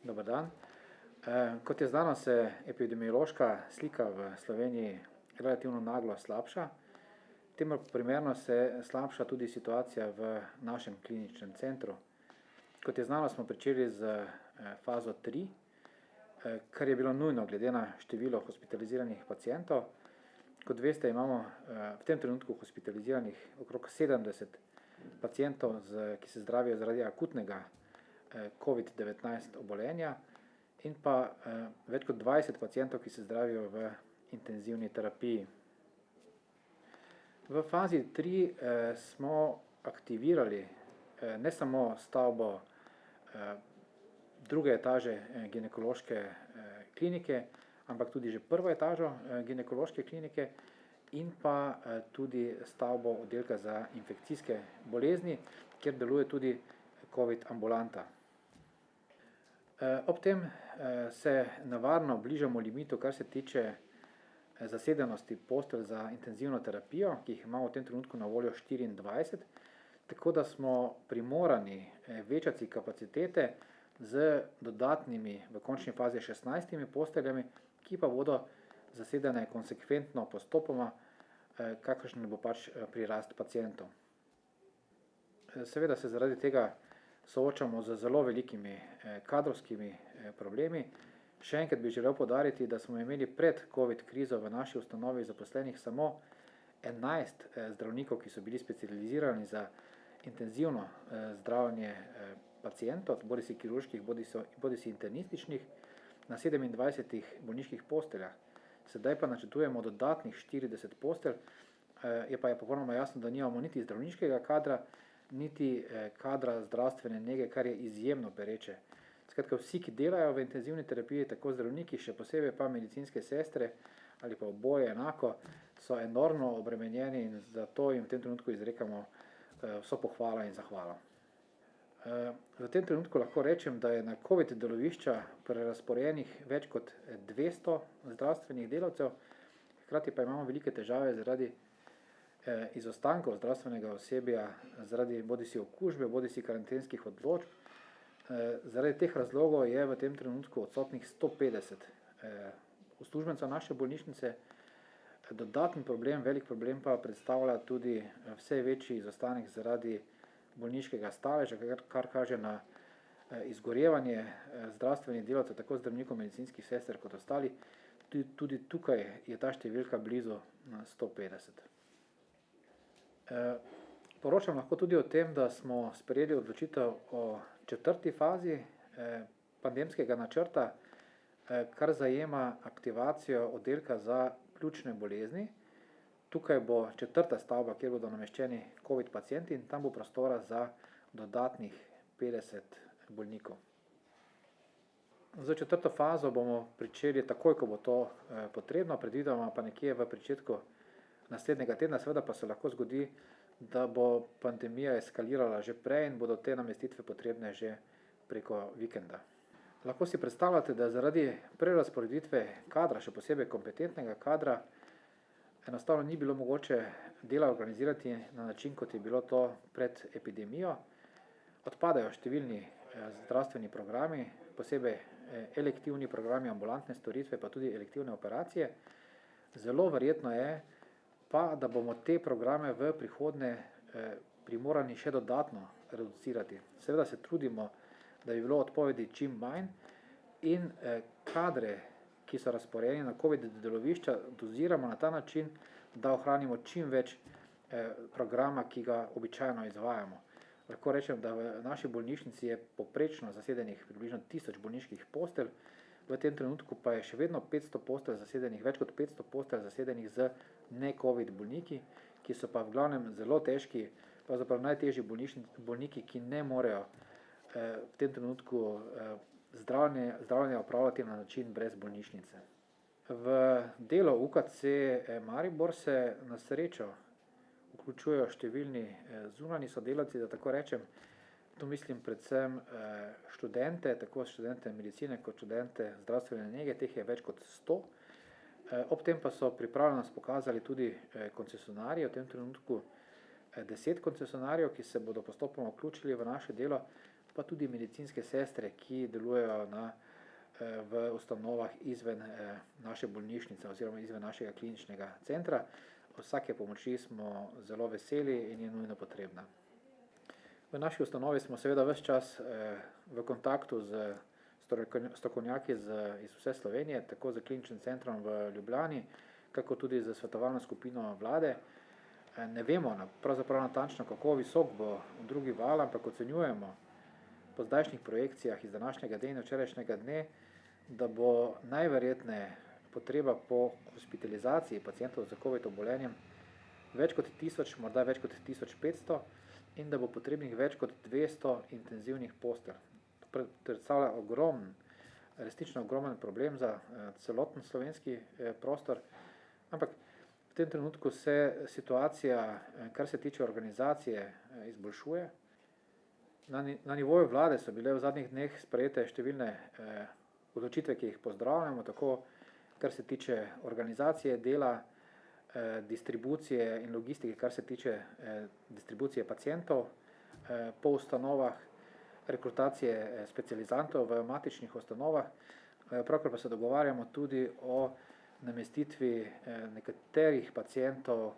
Dober dan. Kot je znano, se epidemiološka slika v Sloveniji relativno naglo slabša. Temu primerno se slabša tudi situacija v našem kliničnem centru. Kot je znano, smo pričeli z fazo 3, kar je bilo nujno glede na število hospitaliziranih pacientov. Kot veste, imamo v tem trenutku hospitaliziranih okrog 70 pacientov, ki se zdravijo zaradi akutnega COVID-19 obolenja in pa več kot 20 pacientov, ki se zdravijo v intenzivni terapiji. V fazi 3 smo aktivirali ne samo stavbo druge etaže ginekološke klinike, ampak tudi že prvo etažo ginekološke klinike in pa tudi stavbo oddelka za infekcijske bolezni, kjer deluje tudi COVID ambulanta. Ob tem se nevarno bližamo limitu, kar se tiče zasedenosti postelj za intenzivno terapijo, ki jih imamo v tem trenutku na voljo 24, tako da smo primorani večati kapacitete z dodatnimi v končni fazi 16 posteljami, ki pa bodo zasedene konsekventno postopoma, kakršen bo pač prirast pacientov. Seveda se zaradi tega soočamo z zelo velikimi kadrovskimi problemi. Še enkrat bi želel poudariti, da smo imeli pred COVID krizo v naši ustanovi zaposlenih samo 11 zdravnikov, ki so bili specializirani za intenzivno zdravljenje pacientov, bodisi kirurških, bodisi internističnih, na 27 bolniških posteljah. Sedaj pa načrtujemo dodatnih 40 postelj, je pa popolnoma jasno, da nimamo niti zdravniškega kadra, niti kadra zdravstvene nege, kar je izjemno pereče. Skratka, vsi, ki delajo v intenzivni terapiji, tako zdravniki, še posebej pa medicinske sestre ali pa oboje enako, so enormno obremenjeni in zato jim v tem trenutku izrekamo vso pohvalo in zahvalo. V tem trenutku lahko rečem, da je na COVID delovišča prerazporejenih več kot 200 zdravstvenih delavcev, hkrati pa imamo velike težave zaradi izostankov zdravstvenega osebja, zaradi bodisi okužbe, bodisi karantenskih odločb. Zaradi teh razlogov je v tem trenutku odsotnih 150 uslužbencev naše bolnišnice. Dodaten problem, velik problem pa predstavlja tudi vse večji izostanek zaradi bolniškega staleža, kar kaže na izgorevanje zdravstvenih delavcev, tako zdravnikov, medicinskih sester kot ostali. Tudi tukaj je ta številka blizu 150. Poročam lahko tudi o tem, da smo sprejeli odločitev o 4. fazi pandemskega načrta, kar zajema aktivacijo oddelka za pljučne bolezni. Tukaj bo 4. stavba, kjer bodo nameščeni COVID pacienti in tam bo prostora za dodatnih 50 bolnikov. Za 4. fazo bomo pričeli takoj, ko bo to potrebno, predvidoma pa nekje v pričetku naslednjega tedna, seveda pa se lahko zgodi, da bo pandemija eskalirala že prej in bodo te namestitve potrebne že preko vikenda. Lahko si predstavljate, da zaradi prerazporeditve kadra, še posebej kompetentnega kadra, enostavno ni bilo mogoče dela organizirati na način, kot je bilo to pred epidemijo. Odpadajo številni zdravstveni programi, posebej elektivni programi, ambulantne storitve, pa tudi elektivne operacije. Zelo verjetno je pa, da bomo te programe v prihodnje primorani še dodatno reducirati. Seveda se trudimo, da bi bilo odpovedi čim manj in kadre, ki so razporejeni na COVID delovišča, doziramo na ta način, da ohranimo čim več programa, ki ga običajno izvajamo. Lahko rečem, da v naši bolnišnici je poprečno zasedenih približno 1000 bolniških postelj, v tem trenutku pa je še vedno 500 postelj zasedenih, več kot 500 postelj zasedenih z ne-COVID bolniki, ki so pa v glavnem zelo težki, pravzaprav najtežji bolniki, ki ne morejo v tem trenutku zdravljenja opravljati na način brez bolnišnice. V delo UKC Maribor se na srečo vključujejo številni zunanji sodelavci, da tako rečem. Tu mislim predvsem študente, tako študente medicine kot študente zdravstvene nege, teh je več kot 100. Ob tem pa so pripravljenost pokazali tudi koncesionarji, v tem trenutku 10 koncesionarjev, ki se bodo postopoma vključili v naše delo, pa tudi medicinske sestre, ki delujejo v ustanovah izven naše bolnišnice oziroma izven našega kliničnega centra. Vsake pomoči smo zelo veseli in je nujno potrebna. V naši ustanovi smo seveda ves čas v kontaktu z strokovnjaki iz vse Slovenije, tako z kliničnim centrom v Ljubljani, kako tudi z svetovalno skupino vlade. Ne vemo pravzaprav natančno, kako visok bo drugi val, ampak ocenjujemo po zdajšnjih projekcijah iz današnjega dne in včerajšnjega dne, da bo najverjetneje potreba po hospitalizaciji pacientov z COVID obolenjem več kot 1000, morda več kot 1500 in da bo potrebnih več kot 200 intenzivnih postelj. To predstavlja resnično ogromen problem za celoten slovenski prostor, ampak v tem trenutku se situacija, kar se tiče organizacije, izboljšuje. Na nivoju vlade so bile v zadnjih dneh sprejete številne odločitve, ki jih pozdravljamo, tako kar se tiče organizacije dela, distribucije in logistike, kar se tiče distribucije pacientov po ustanovah, rekrutacije specializantov v matičnih ustanovah. Pravkar pa se dogovarjamo tudi o namestitvi nekaterih pacientov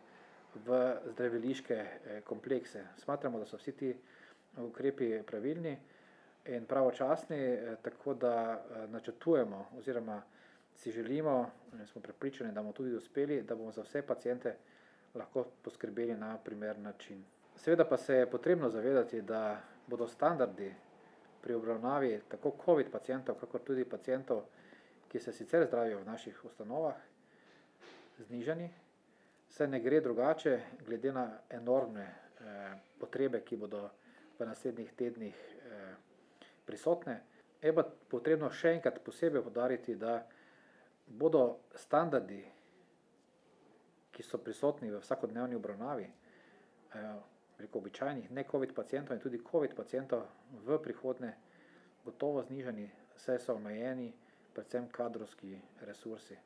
v zdraviliške komplekse. Smatramo, da so vsi ti ukrepi pravilni in pravočasni, tako da načrtujemo oziroma si želimo, smo prepričani, da bomo tudi uspeli, da bomo za vse paciente lahko poskrbeli na primeren način. Seveda pa se je potrebno zavedati, da bodo standardi pri obravnavi tako COVID pacientov, kakor tudi pacientov, ki se sicer zdravijo v naših ustanovah, znižani. Saj ne gre drugače, glede na enormne potrebe, ki bodo v naslednjih tednih prisotne. Je pa potrebno še enkrat posebej poudariti, da bodo standardi, ki so prisotni v vsakodnevni obravnavi, običajnih ne-COVID pacientov in tudi COVID pacientov v prihodnje gotovo znižani, saj so omejeni predvsem kadrovski resursi.